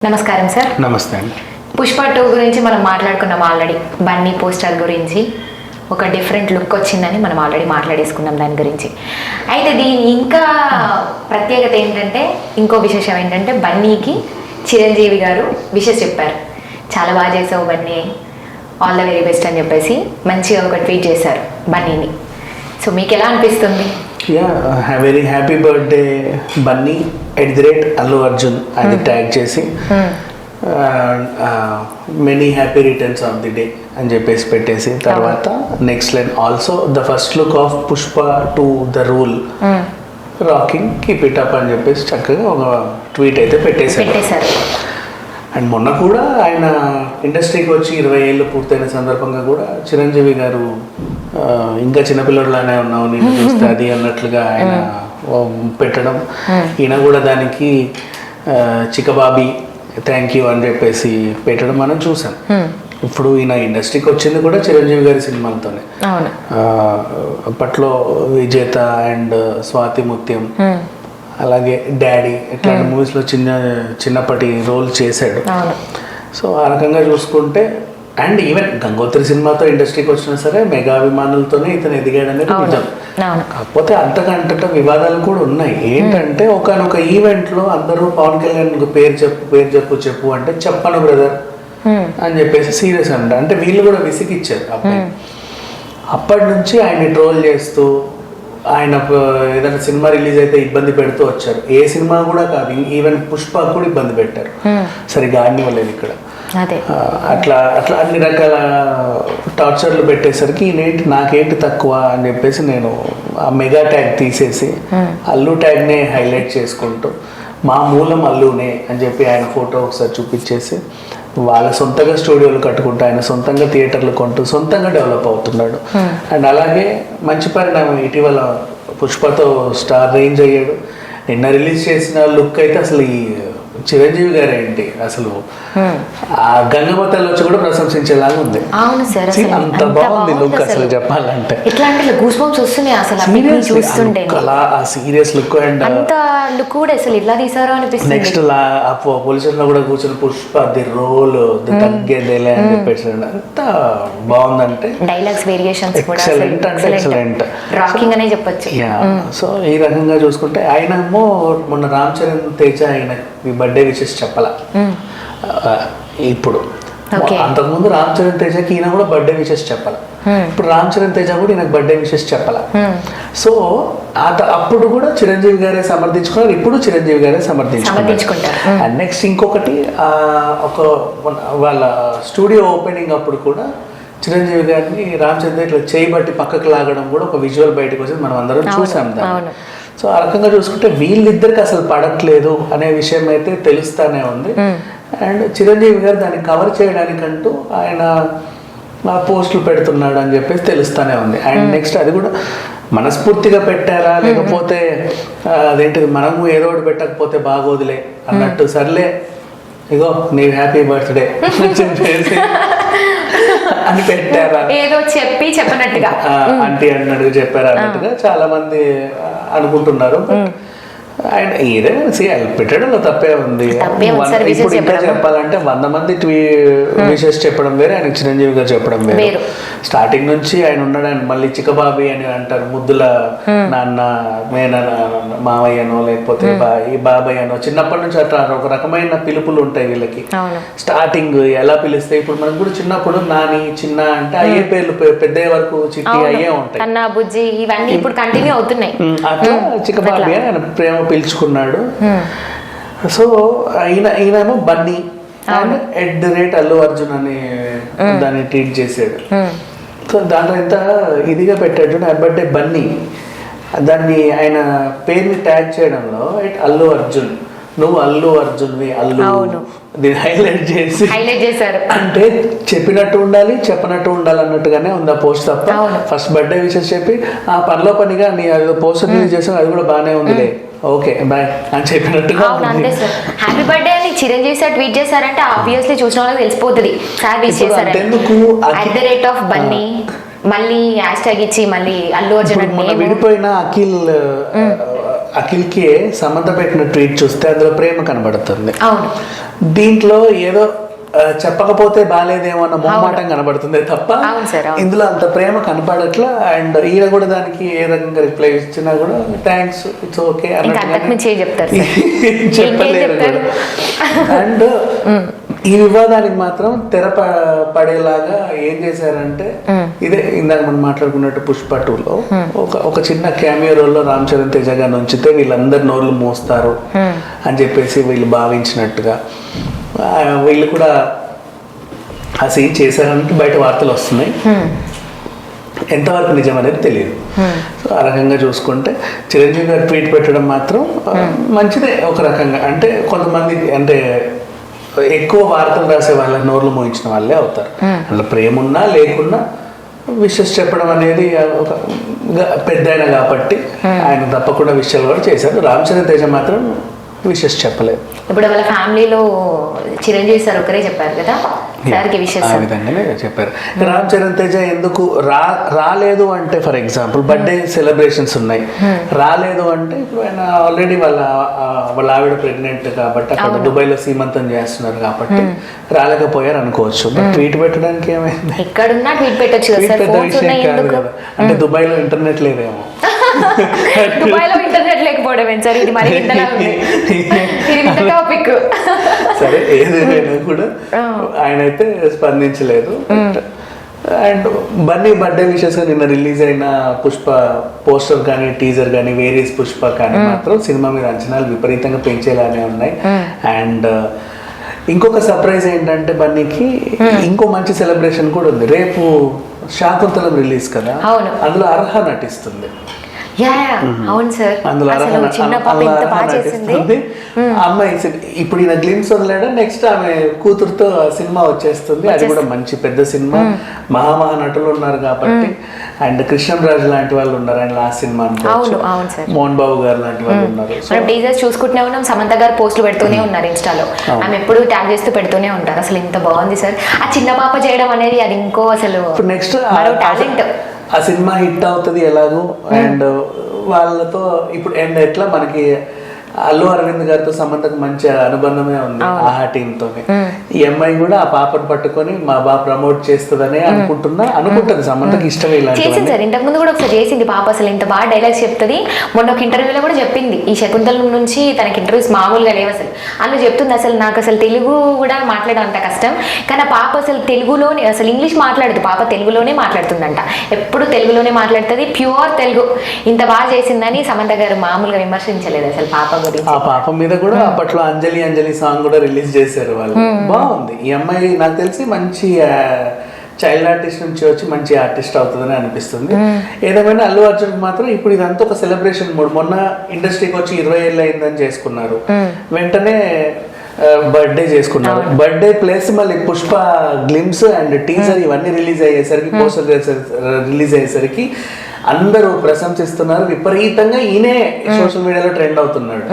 నమస్కారం సార్. నమస్తే అండి. పుష్ప 2 గురించి మనం మాట్లాడుకున్నాం ఆల్రెడీ. బన్నీ పోస్టర్ గురించి ఒక డిఫరెంట్ లుక్ వచ్చిందని మనం ఆల్రెడీ మాట్లాడేసుకున్నాం దాని గురించి. అయితే దీని ఇంకా ప్రత్యేకత ఏంటంటే, ఇంకో విశేషం ఏంటంటే, బన్నీకి చిరంజీవి గారు విషెస్ చెప్పారు. చాలా బాగా చేసావు Bunny, all the very best అని చెప్పేసి మంచిగా ఒక ట్వీట్ చేశారు బన్నీని. సో మీకు ఎలా అనిపిస్తుంది? Very happy birthday Bunny @Allu Arjun అది ట్యాగ్ చేసి many happy returns of the day అని చెప్పేసి పెట్టేసి, తర్వాత next line also the first look of Pushpa 2 the rule rocking keep it up అని చెప్పేసి చక్కగా ఒక ట్వీట్ అయితే పెట్టేశారు. అండ్ మొన్న కూడా ఆయన ఇండస్ట్రీకి వచ్చి 20 ఏళ్ళు పూర్తయిన సందర్భంగా కూడా చిరంజీవి గారు ఇంకా చిన్నపిల్లలానే ఉన్నావు నేను చూస్తే అది అన్నట్లుగా ఆయన పెట్టడం, ఈయన కూడా దానికి చికబాబీ థ్యాంక్ యూ అని చెప్పేసి పెట్టడం మనం చూసాం. ఇప్పుడు ఈయన ఇండస్ట్రీకి వచ్చింది కూడా చిరంజీవి గారి సినిమాలతోనే. అప్పట్లో విజేత అండ్ స్వాతి ముత్యం, అలాగే డాడీ ఇట్లాంటి మూవీస్లో చిన్నప్పటి రోల్ చేశాడు. సో ఆ రకంగా చూసుకుంటే, అండ్ ఈవెన్ గంగోత్రి సినిమాతో ఇండస్ట్రీకి వచ్చినా సరే మెగా అభిమానులతోనే ఇతను ఎదిగాడు అనేది నిజం. కాకపోతే అంతకంటే వివాదాలు కూడా ఉన్నాయి. ఏంటంటే ఒకనొక ఈవెంట్లో అందరూ పవన్ కళ్యాణ్ పేరు చెప్పు అంటే చెప్పను బ్రదర్ అని చెప్పేసి సీరియస్ అంటే వీళ్ళు కూడా విసిగిచ్చారు అబ్బాయి. అప్పటి నుంచి ఆయన్ని ట్రోల్ చేస్తూ, ఆయన ఏదైనా సినిమా రిలీజ్ అయితే ఇబ్బంది పెడుతూ వచ్చారు. ఏ సినిమా కూడా కాదు, ఈవెన్ పుష్ప కూడా ఇబ్బంది పెట్టారు, సరిగా ఆడినివ్వలేదు ఇక్కడ. అట్లా అన్ని రకాల టార్చర్లు పెట్టేసరికి నాకేంటి తక్కువ అని చెప్పేసి నేను ఆ మెగా ట్యాగ్ తీసేసి అల్లు ట్యాగ్నే హైలైట్ చేసుకుంటూ మా మూలం అల్లునే అని చెప్పి ఆయన ఫోటో ఒకసారి చూపించేసి, వాళ్ళ సొంతంగా స్టూడియోలు కట్టుకుంటూ ఆయన సొంతంగా థియేటర్లు కొంటూ సొంతంగా డెవలప్ అవుతున్నాడు. అండ్ అలాగే మంచి పరిణామం, ఇటీవల పుష్పతో స్టార్ రేంజ్ అయ్యాడు. నిన్న రిలీజ్ చేసిన లుక్ అయితే అసలు ఈ చిరంజీవి గారు ఏంటి అసలు ఆ గంగమతల్లో వచ్చి కూడా ప్రశంసించేలాగా ఉంది. అవును సార్, అంత బాగుంది లుక్ అసలు చెప్పాలంటే. ఆ సీరియస్ లుక్ అండ్ లుక్ కూడా అసలు ఇట్లా తీసారో అనిపిస్తుంది. నెక్స్ట్ పోలీసులో కూడా కూర్చొని పుష్ప ది రోల్ తగ్గేదేలే అని చెప్పేసి అంత బాగుందంటే డైలాగ్స్ వేరియేషన్స్ కూడా ఎక్సలెంట్ అంటే ఎక్సలెంట్, రాకింగ్ అనే చెప్పొచ్చు. సో ఈ రకంగా చూసుకుంటే ఆయన ఏమో మొన్న రామ్ చరణ్ తేజ ఆయన బర్త్డే విషెస్ చెప్పాల. ఇప్పుడు అంతకుముందు రామ్ చరణ్ తేజకి ఈయన కూడా బర్త్డే విషెస్ చెప్పాల. ఇప్పుడు రామ్ చరణ్ తేజ కూడా ఈయనకు బర్త్డే విషెస్ చెప్పాల. సో అప్పుడు కూడా చిరంజీవి గారే సమర్థించుకున్నారు, ఇప్పుడు చిరంజీవి గారే సమర్థించుకుంటారు. అండ్ నెక్స్ట్ ఇంకొకటి, ఒక వాళ్ళ స్టూడియో ఓపెనింగ్ అప్పుడు కూడా చిరంజీవి గారిని రామ్ చరణ్ ఇట్లా చేయబట్టి పక్కకు లాగడం కూడా ఒక విజువల్ బయటకు వచ్చి మనం అందరం చూసాం దాన్ని. సో ఆ రకంగా చూసుకుంటే వీళ్ళిద్దరికి అసలు పడట్లేదు అనే విషయం అయితే తెలుస్తానే ఉంది. అండ్ చిరంజీవి గారు దాన్ని కవర్ చేయడానికంటూ ఆయన పోస్టులు పెడుతున్నాడు అని చెప్పేసి తెలుస్తానే ఉంది. అండ్ నెక్స్ట్ అది కూడా మనస్ఫూర్తిగా పెట్టారా లేకపోతే అదేంటిది మనము ఏదో ఒకటి పెట్టకపోతే బాగోదులే అన్నట్టు, సర్లే ఇగో నీ హ్యాపీ బర్త్డే అని పెట్టారా, ఏదో చెప్పనట్టుగా ఆంటీ అన్నట్టుగా చెప్పారా అన్నట్టుగా చాలా మంది అనుకుంటున్నారు. అండ్ ఏదైనా పెట్టడంలో తప్పే ఉంది. ఇప్పుడు ఇంకా చెప్పాలంటే 100 మంది విషెస్ చెప్పడం వేరే, ఆయన చిరంజీవి గారు చెప్పడం వేరే. స్టార్టింగ్ నుంచి ఆయన ఉన్నాడు, ఆయన మళ్ళీ చికబాబీ అని అంటారు, ముద్దుల నాన్న మావయ్యనో లేకపోతే బాబాయ్ అనో, చిన్నప్పటి నుంచి అట్లా ఒక రకమైన పిలుపులు ఉంటాయి వీళ్ళకి. స్టార్టింగ్ ఎలా పిలిస్తే, ఇప్పుడు మనకు కూడా చిన్నప్పుడు నాని చిన్న అంటే అయ్యే పేర్లు పెద్దయ్యే వరకు చిట్టి అయ్యే ఉంటాయి, అన్న బుజ్జి ఇవన్నీ ఇప్పుడు కంటిన్యూ అవుతున్నాయి. అట్లా చికబాబీ అని ఆయన ప్రేమ పిలుచుకున్నాడు. సో ఈయనేమో బన్నీ @అల్లు అర్జున్ అని దాన్ని ట్వీట్ చేశాడు. సో దాంట్లో ఎంత ఇదిగా పెట్టాడు బర్త్డే బన్నీ, దాన్ని ఆయన పేరుని ట్యాగ్ చేయడంలో అల్లు అర్జున్, నువ్వు అల్లు అర్జున్వి అల్లు దీన్ని హైలైట్ చేశారు. అంటే చెప్పినట్టు ఉండాలి చెప్పనట్టు ఉండాలి అన్నట్టుగానే ఉంది ఆ పోస్ట్ తప్ప. ఫస్ట్ బర్త్డే విషెస్ చెప్పి ఆ పనిలో పనిగా నీ పోస్టర్ రిలీజ్ చేసావు, అది కూడా బాగానే ఉందిలే, ఓకే బాయ్ అని చెప్పినట్టుగా. హ్యాపీ బర్త్డే అని చిరంజీవి సార్ ట్వీట్ చేశారంటే ఆబ్వియస్లీ చూసిన వాళ్ళకి తెలిసిపోతుంది సార్ విష్ చేశారు. @బన్నీ మళ్ళీ హ్యాష్ ట్యాగ్ ఇచ్చి మళ్ళీ అల్లు అర్జున్ విడిపోయిన అఖిల్ అఖిల్కి సమంత పెట్టిన ట్వీట్ చూస్తే అందులో ప్రేమ కనబడుతుంది. అవును, దీంట్లో ఏదో చెప్పకపోతే బాగాలేదేమో అన్న మొహమాటం కనబడుతుంది తప్ప అవును సార్, అవును. ఇందులో అంత ప్రేమ కనపడట్లా. అండ్ ఈయన కూడా దానికి ఏ రకంగా రిప్లై ఇచ్చినా కూడా థ్యాంక్స్, ఇట్స్ ఓకే చెప్పలేరు కూడా. అండ్ ఈ వివాదానికి మాత్రం పడేలాగా ఏం చేశారంటే, ఇదే ఇందాక మనం మాట్లాడుకున్నట్టు పుష్ప 2లో ఒక చిన్న క్యామియో రోల్లో రామ్ చరణ్ తేజ గారిని ఉంచితే వీళ్ళందరు నోర్లు మోస్తారు అని చెప్పేసి వీళ్ళు భావించినట్టుగా వీళ్ళు కూడా ఆ సీన్ చేశారంటే బయట వార్తలు వస్తున్నాయి. ఎంతవరకు నిజం అనేది తెలియదు. సో ఆ రకంగా చూసుకుంటే చిరంజీవి గారు ట్వీట్ పెట్టడం మాత్రం మంచిదే ఒక రకంగా. అంటే కొంతమంది అంటే ఎక్కువ వార్తలు రాసే వాళ్ళ నోర్లు మోయించిన వాళ్ళే అవుతారు. అందులో ప్రేమ ఉన్నా లేకున్నా విషెస్ చెప్పడం అనేది ఒక పెద్ద ఆయన కాబట్టి ఆయన తప్పకుండా విషయాలు కూడా చేశారు. రామ్ చరణ్ తేజ మాత్రం విషెస్ చెప్పలేదు. ఇప్పుడు వాళ్ళ ఫ్యామిలీలో చిరంజీవి సార్ ఒకరే చెప్పారు కదా సార్కి విషెస్, ఆ విధంగానే చెప్పారు. రామ్ చరణ్ తేజ ఎందుకు రాలేదు అంటే, ఫర్ ఎగ్జాంపుల్ బర్త్డే సెలబ్రేషన్స్ ఉన్నాయి, రాలేదు అంటే ఇప్పుడు ఆయన ఆల్రెడీ వాళ్ళ ఆవిడ ప్రెగ్నెంట్ కాబట్టి అక్కడ దుబాయ్లో సీమంతం చేస్తున్నారు కాబట్టి రాలేకపోయారు అనుకోవచ్చు. బట్ ట్వీట్ పెట్టడానికి ఏమైంది, ఎక్కడున్నా ట్వీట్ పెట్టొచ్చు. పెద్ద విషయం కాదు కదా. అంటే దుబాయ్లో ఇంటర్నెట్ లేదేమో. దుబాయ్లో ఇంటర్నెట్ లేకపోవడం ఏంటి సార్, ఇది మరి ఇది టాపిక్. సరే ఏదేమైనా కూడా ఆయన అయితే స్పందించలేదు. అండ్ బన్నీ బర్త్డే విషెస్ నిన్న రిలీజ్ అయిన పుష్ప పోస్టర్ కానీ టీజర్ కానీ వేరియస్ పుష్ప కానీ మాత్రం సినిమా మీద అంచనాలు విపరీతంగా పెంచేలానే ఉన్నాయి. అండ్ ఇంకొక సర్ప్రైజ్ ఏంటంటే బన్నీకి ఇంకో మంచి సెలబ్రేషన్ కూడా ఉంది. రేపు శాకుంతలం రిలీజ్ కదా, అందులో అర్హ నటిస్తుంది. అవును సార్, అందులో నటిస్తుంది అమ్మాయి. ఇప్పుడు ఈయన గ్లిమ్స్ వదిలేడు, నెక్స్ట్ ఆమె కూతురుతో సినిమా వచ్చేస్తుంది. అది కూడా మంచి పెద్ద సినిమా, మహా నటులు ఉన్నారు కాబట్టి. అండ్ కృష్ణంరాజు లాంటి వాళ్ళు ఉన్నారు ఆయన లాస్ట్ సినిమా అనుకోవచ్చు, మోహన్ బాబు గారు లాంటి వాళ్ళు ఉన్నారు. టీజర్స్ చూసుకుంటూనే ఉన్నాం, సమంత గారు పోస్టులు పెడుతూనే ఉన్నారు ఇన్స్టాలో, ఆమె ఎప్పుడు ట్యాగ్ చేస్తూ పెడుతూనే ఉంటారు. అసలు ఇంత బాగుంది సార్ ఆ చిన్న పాప చేయడం అనేది, అది ఇంకో అసలు నెక్స్ట్ టాలెంట్. ఆ సినిమా హిట్ అవుతుంది ఎలాగో. అండ్ వాళ్ళతో ఇప్పుడు అండ్ ఎట్లా మనకి అల్లు అరవింద్ గారితో సమంతకు మంచి అనుబంధమే ఉంది ఆహా టీమ్ తోనే. ఈ అమ్మాయి కూడా ఆ పాపను పట్టుకొని మా బాబు ప్రమోట్ చేస్తుందనే అనుకుంటుంది. సమంతకి ఇష్టమే ఇలాంటి చేసింది సార్, ఇంతకు ముందు కూడా ఒకసారి చేసింది పాప. అసలు ఇంత బాగా డైలాగ్స్ చెప్తుంది. మొన్న ఒక ఇంటర్వ్యూలో కూడా చెప్పింది, ఈ శకుంతలం నుంచి తనకి ఇంటర్వ్యూస్ మామూలుగా లేవు అసలు. అందులో చెప్తుంది అసలు నాకు అసలు తెలుగు కూడా మాట్లాడడం అంత కష్టం, కానీ ఆ పాప అసలు తెలుగులోనే, అసలు ఇంగ్లీష్ మాట్లాడదు పాప, తెలుగులోనే మాట్లాడుతుందంట. ఎప్పుడు తెలుగులోనే మాట్లాడుతుంది, ప్యూర్ తెలుగు. ఇంత బాగా చేసిందని సమంత గారు మామూలుగా విమర్శించలేదు అసలు పాప. ఆ పాప మీద కూడా అప్పట్లో అంజలి సాంగ్ కూడా రిలీజ్ చేశారు వాళ్ళు. బాగుంది. ఈ అమ్మాయి నాకు తెలిసి మంచి చైల్డ్ ఆర్టిస్ట్ నుంచి వచ్చి మంచి ఆర్టిస్ట్ అవుతుందని అనిపిస్తుంది. ఏదేమైనా అల్లు అర్జున్ మాత్రం ఇప్పుడు ఇదంతా ఒక సెలబ్రేషన్ మూడ్. మొన్న ఇండస్ట్రీకి వచ్చి 20 ఏళ్ళు అయిందని చేసుకున్నారు, వెంటనే బర్త్డే చేసుకున్నారు. బర్త్డే ప్లస్ మళ్ళీ పుష్ప గ్లిమ్స్ అండ్ టీజర్ ఇవన్నీ రిలీజ్ అయ్యేసరికి, పోస్టర్ రిలీజ్ అయ్యేసరికి అందరూ ప్రశంసిస్తున్నారు విపరీతంగా. ఈయనే సోషల్ మీడియాలో ట్రెండ్ అవుతున్నాడు.